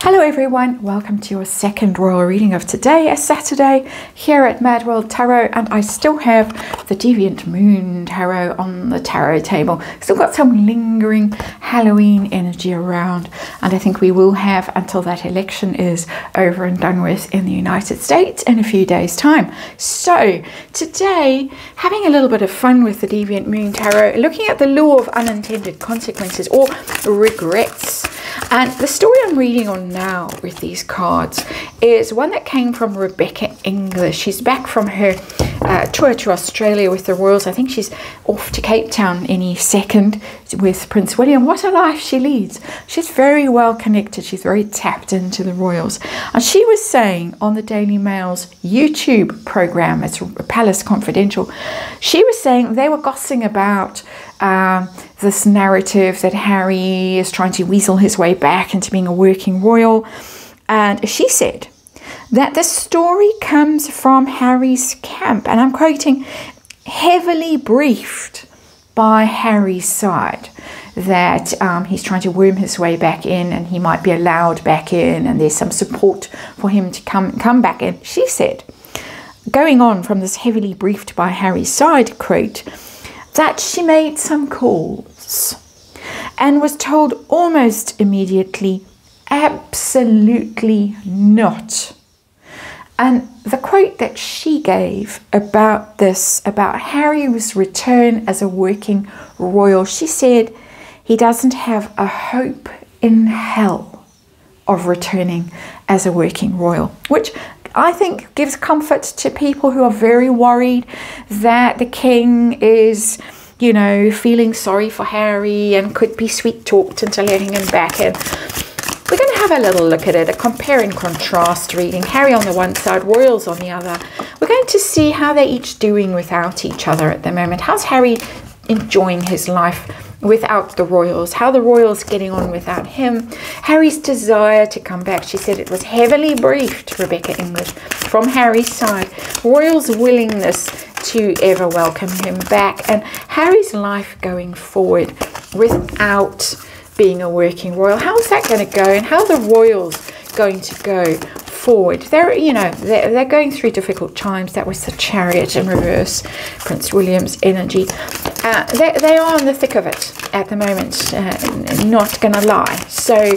Hello everyone, welcome to your second royal reading of today, a Saturday here at MadWorldTarot, and I still have the Deviant Moon Tarot on the tarot table. Still got some lingering Halloween energy around, and I think we will have until that election is over and done with in the United States in a few days' time. So today, having a little bit of fun with the Deviant Moon Tarot, looking at the law of unintended consequences or regrets. And the story I'm reading on now with these cards is one that came from Rebecca English. She's back from her tour to Australia with the royals. I think she's off to Cape Town any second with Prince William. What a life she leads. She's very well connected. She's very tapped into the royals. And she was saying on the Daily Mail's YouTube program, it's Palace Confidential, she was saying they were gossiping about this narrative that Harry is trying to weasel his way back into being a working royal. And she said that the story comes from Harry's camp, and I'm quoting, heavily briefed by Harry's side, that he's trying to worm his way back in and he might be allowed back in, and there's some support for him to come back in. She said, going on from this heavily briefed by Harry's side quote, that she made some calls and was told almost immediately, absolutely not. And the quote that she gave about this, about Harry's return as a working royal, she said, he doesn't have a hope in hell of returning as a working royal, which I think gives comfort to people who are very worried that the king is, you know, feeling sorry for Harry and could be sweet talked into letting him back in. We're going to have a little look at it, a compare and contrast reading. Harry on the one side, royals on the other. We're going to see how they're each doing without each other at the moment. How's Harry enjoying his life without the royals? How the royals getting on without him? Harry's desire to come back. She said it was heavily briefed, Rebecca English, from Harry's side. Royals' willingness to ever welcome him back, and Harry's life going forward without being a working royal. How's that going to go, and how are the royals going to go forward? They're going through difficult times. That was the Chariot in reverse, Prince William's energy. They are in the thick of it at the moment, not going to lie. So,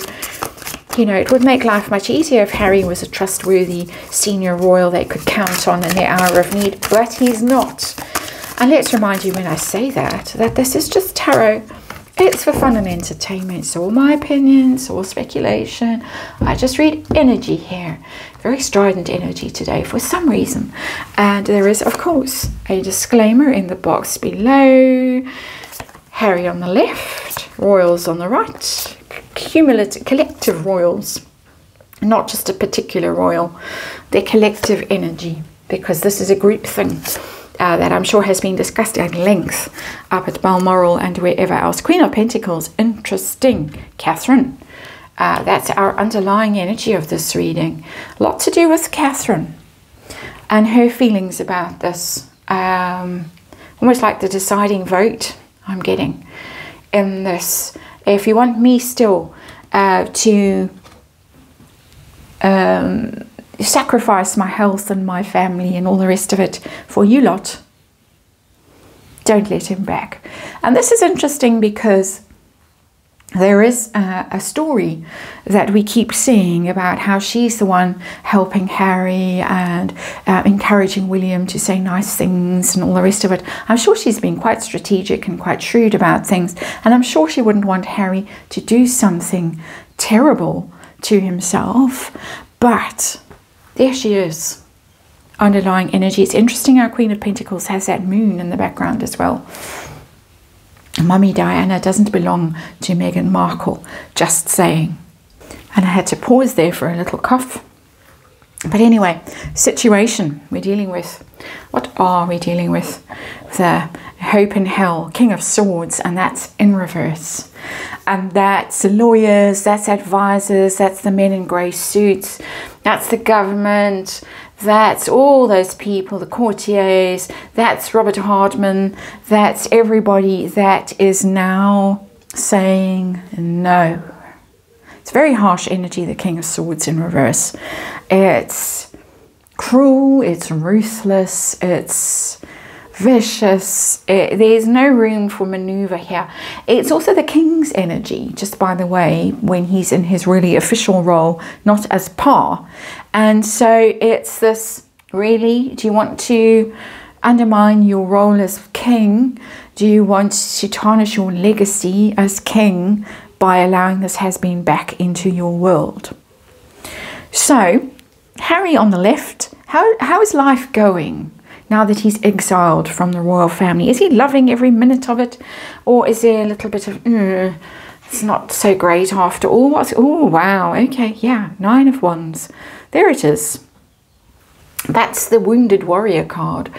you know, it would make life much easier if Harry was a trustworthy senior royal they could count on in their hour of need, but he's not. And let's remind you when I say that this is just tarot. It's for fun and entertainment. It's all my opinions, all speculation. I just read energy here. Very strident energy today for some reason. And there is, of course, a disclaimer in the box below. Harry on the left, royals on the right. Collective royals. Not just a particular royal. They're collective energy, because this is a group thing. That I'm sure has been discussed at length up at Balmoral and wherever else. Queen of Pentacles, interesting. Catherine, that's our underlying energy of this reading. A lot to do with Catherine and her feelings about this. Almost like the deciding vote I'm getting in this. If you want me still to sacrifice my health and my family and all the rest of it for you lot, don't let him back. And this is interesting because there is a story that we keep seeing about how she's the one helping Harry and encouraging William to say nice things and all the rest of it. I'm sure she's been quite strategic and quite shrewd about things, and I'm sure she wouldn't want Harry to do something terrible to himself, but there she is, underlying energy. It's interesting our Queen of Pentacles has that moon in the background as well. Mummy Diana doesn't belong to Meghan Markle, just saying. And I had to pause there for a little cough. But anyway, situation we're dealing with. What are we dealing with? The hope in hell, King of Swords, and that's in reverse. And that's lawyers, that's advisors, that's the men in grey suits, that's the government, that's all those people, the courtiers, that's Robert Hardman, that's everybody that is now saying no. It's very harsh energy, the King of Swords in reverse. It's cruel, it's ruthless, it's vicious. There's no room for maneuver here. It's also the King's energy, just by the way, when he's in his really official role, not as Pa. And so it's this, really, do you want to undermine your role as king? Do you want to tarnish your legacy as king by allowing this Hazbeen back into your world? So, Harry on the left, how is life going now that he's exiled from the royal family? Is he loving every minute of it? Or is there a little bit of, it's not so great after all? Oh, wow, okay, yeah, 9 of Wands. There it is. That's the Wounded Warrior card.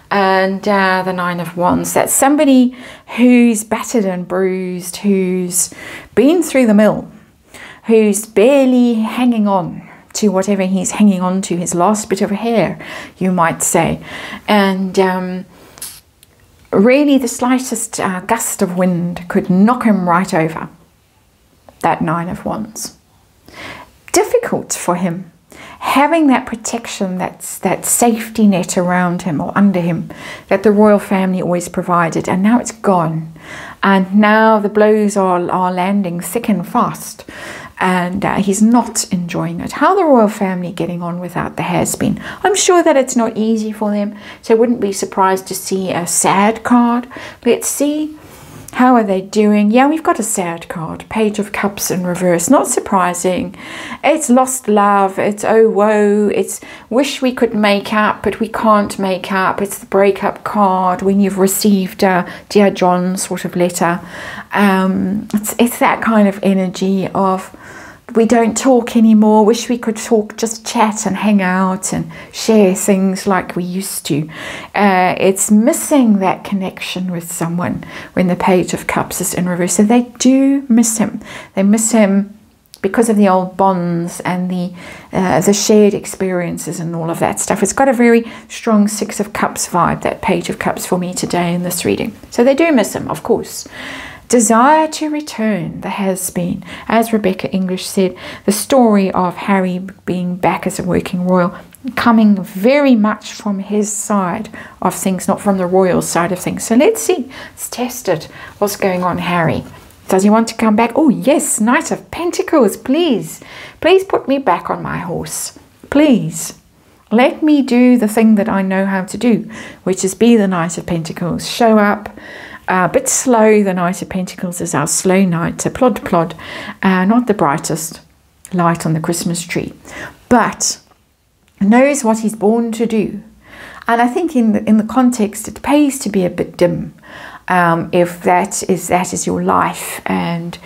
And the 9 of Wands. That's somebody who's battered and bruised, who's been through the mill, who's barely hanging on to whatever he's hanging on to, his last bit of hair, you might say. And really the slightest gust of wind could knock him right over. That 9 of Wands. Difficult for him. Having that protection, that safety net around him or under him that the royal family always provided, and now it's gone. And now the blows are landing thick and fast, and he's not enjoying it. How the royal family getting on without the Hazbeen? I'm sure that it's not easy for them, so I wouldn't be surprised to see a sad card. Let's see. How are they doing? Yeah, we've got a sad card. Page of Cups in reverse. Not surprising. It's lost love. It's oh woe. It's wish we could make up, but we can't make up. It's the breakup card when you've received a Dear John sort of letter. It's that kind of energy of we don't talk anymore. Wish we could talk, just chat and hang out and share things like we used to. It's missing that connection with someone when the Page of Cups is in reverse. So they do miss him. They miss him because of the old bonds and the shared experiences and all of that stuff. It's got a very strong 6 of Cups vibe, that Page of Cups for me today in this reading. So they do miss him, of course. Desire to return, there has been. As Rebecca English said, the story of Harry being back as a working royal coming very much from his side of things, not from the royal side of things. So let's see, let's test it. What's going on, Harry? Does he want to come back? Oh yes, Knight of Pentacles, please. Please put me back on my horse. Please. Let me do the thing that I know how to do, which is be the Knight of Pentacles. Show up. A bit slow, the Knight of Pentacles is our slow knight, so plod, not the brightest light on the Christmas tree, but knows what he's born to do. And I think in the context, it pays to be a bit dim if that is your life, and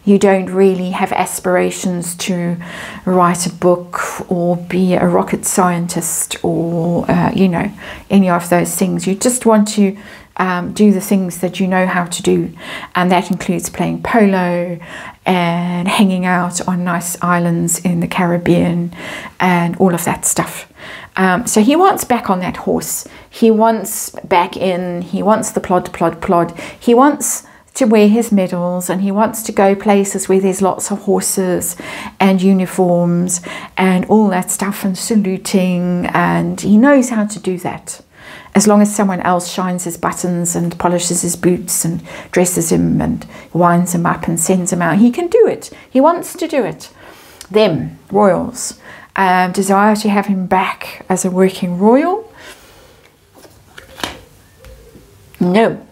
you don't really have aspirations to write a book or be a rocket scientist or you know, any of those things. You just want to do the things that you know how to do, and that includes playing polo and hanging out on nice islands in the Caribbean and all of that stuff. So he wants back on that horse. He wants back in. He wants the plod. He wants to wear his medals, and he wants to go places where there's lots of horses and uniforms and all that stuff and saluting, and he knows how to do that. As long as someone else shines his buttons and polishes his boots and dresses him and winds him up and sends him out, he can do it. He wants to do it. Them, royals, desire to have him back as a working royal. No.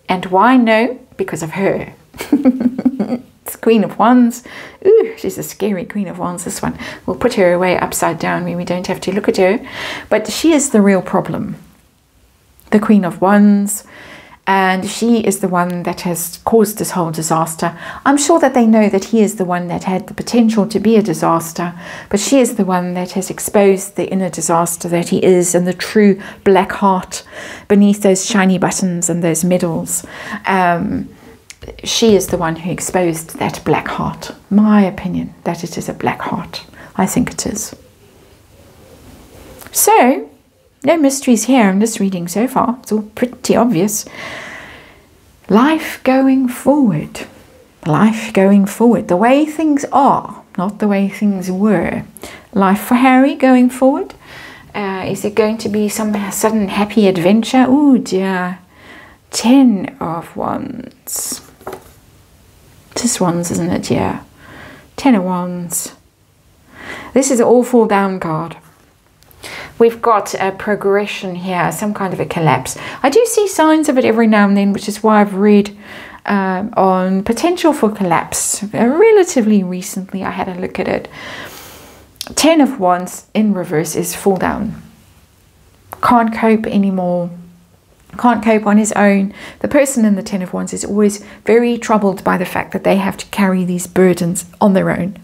And why no? Because of her. It's Queen of Wands. Ooh, she's a scary Queen of Wands, this one. We'll put her away upside down where we don't have to look at her. But she is the real problem. The Queen of Wands, and she is the one that has caused this whole disaster. I'm sure that they know that he is the one that had the potential to be a disaster, but she is the one that has exposed the inner disaster that he is, and the true black heart beneath those shiny buttons and those medals. She is the one who exposed that black heart. My opinion, that it is a black heart. I think it is. So, no mysteries here in this reading so far. It's all pretty obvious. Life going forward. Life going forward, the way things are, not the way things were. Life for Harry going forward. Is it going to be some sudden happy adventure? Oh dear. 10 of Wands. This Wands, isn't it? Yeah. 10 of Wands. This is an all fall down card. We've got a progression here, some kind of a collapse. I do see signs of it every now and then, which is why I've read on potential for collapse. Relatively recently, I had a look at it. 10 of Wands in reverse is fall down. Can't cope anymore. Can't cope on his own. The person in the 10 of Wands is always very troubled by the fact that they have to carry these burdens on their own.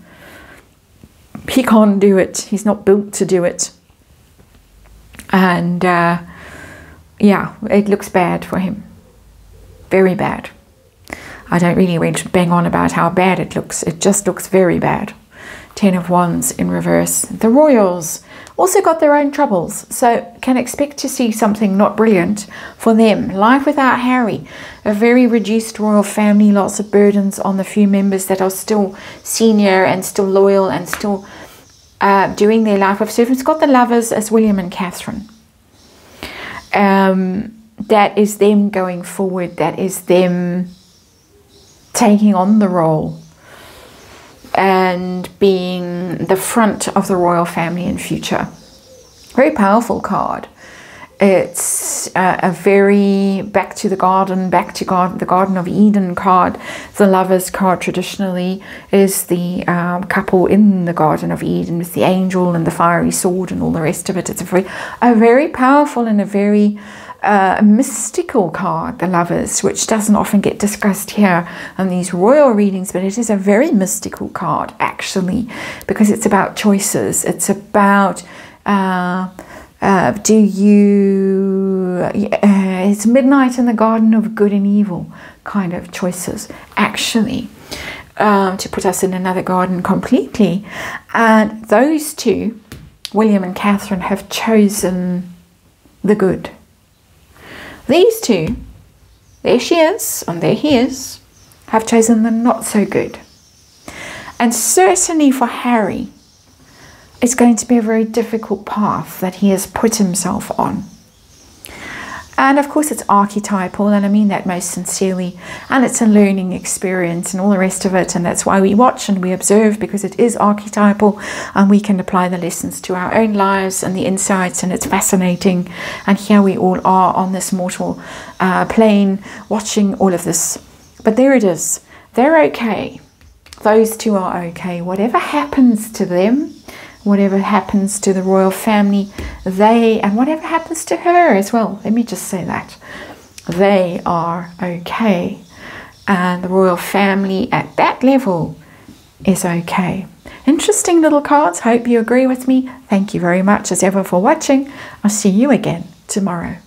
He can't do it. He's not built to do it. And yeah, it looks bad for him. Very bad. I don't really want to bang on about how bad it looks. It just looks very bad. 10 of Wands in reverse. The Royals also got their own troubles, so can expect to see something not brilliant for them. Life without Harry. A very reduced royal family, lots of burdens on the few members that are still senior and still loyal and still doing their life of service. Got the Lovers as William and Catherine. That is them going forward. That is them taking on the role and being the front of the royal family in future. Very powerful card. It's a very back to the garden, the Garden of Eden card. The Lovers card traditionally is the couple in the Garden of Eden with the angel and the fiery sword and all the rest of it. It's a very powerful and a very mystical card, the Lovers, which doesn't often get discussed here on these royal readings, but it is a very mystical card actually, because it's about choices. It's about it's midnight in the garden of good and evil kind of choices actually, to put us in another garden completely. And those two, William and Catherine, have chosen the good. These two, there she is and there he is, have chosen the not so good. And certainly for Harry, it's going to be a very difficult path that he has put himself on. And of course it's archetypal, and I mean that most sincerely, and it's a learning experience and all the rest of it, and that's why we watch and we observe, because it is archetypal and we can apply the lessons to our own lives and the insights, and it's fascinating. And here we all are on this mortal plane watching all of this. But there it is. They're okay. Those two are okay. Whatever happens to them, whatever happens to the royal family, and whatever happens to her as well, let me just say that, they are okay. And the royal family at that level is okay. Interesting little cards. Hope you agree with me. Thank you very much as ever for watching. I'll see you again tomorrow.